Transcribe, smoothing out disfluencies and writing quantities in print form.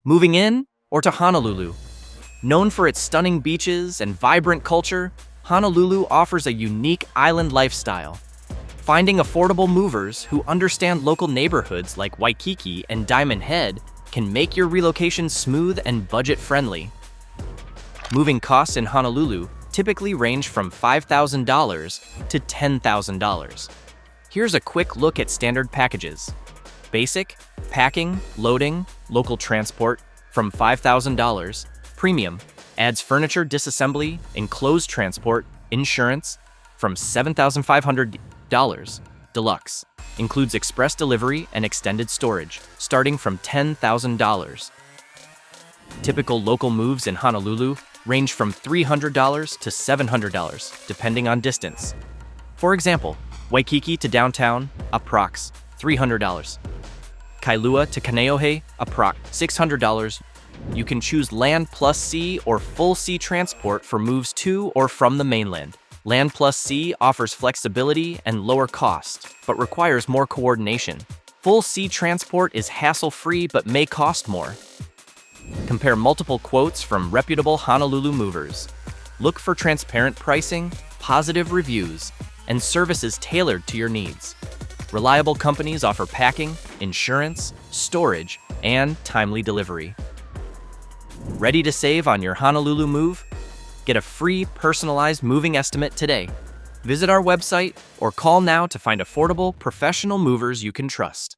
Moving in or to Honolulu? Known for its stunning beaches and vibrant culture, Honolulu offers a unique island lifestyle. Finding affordable movers who understand local neighborhoods like Waikiki and Diamond Head can make your relocation smooth and budget-friendly. Moving costs in Honolulu typically range from $5,000 to $10,000. Here's a quick look at standard packages. Basic, packing, loading, local transport from $5,000. Premium adds furniture disassembly, enclosed transport, insurance from $7,500. Deluxe includes express delivery and extended storage, starting from $10,000. Typical local moves in Honolulu range from $300 to $700, depending on distance. For example, Waikiki to downtown, approx. $300. Kailua to Kaneohe, approx. $600. You can choose Land Plus Sea or Full Sea Transport for moves to or from the mainland. Land Plus Sea offers flexibility and lower cost, but requires more coordination. Full Sea Transport is hassle-free but may cost more. Compare multiple quotes from reputable Honolulu movers. Look for transparent pricing, positive reviews, and services tailored to your needs. Reliable companies offer packing, insurance, storage, and timely delivery. Ready to save on your Honolulu move? Get a free personalized moving estimate today. Visit our website or call now to find affordable, professional movers you can trust.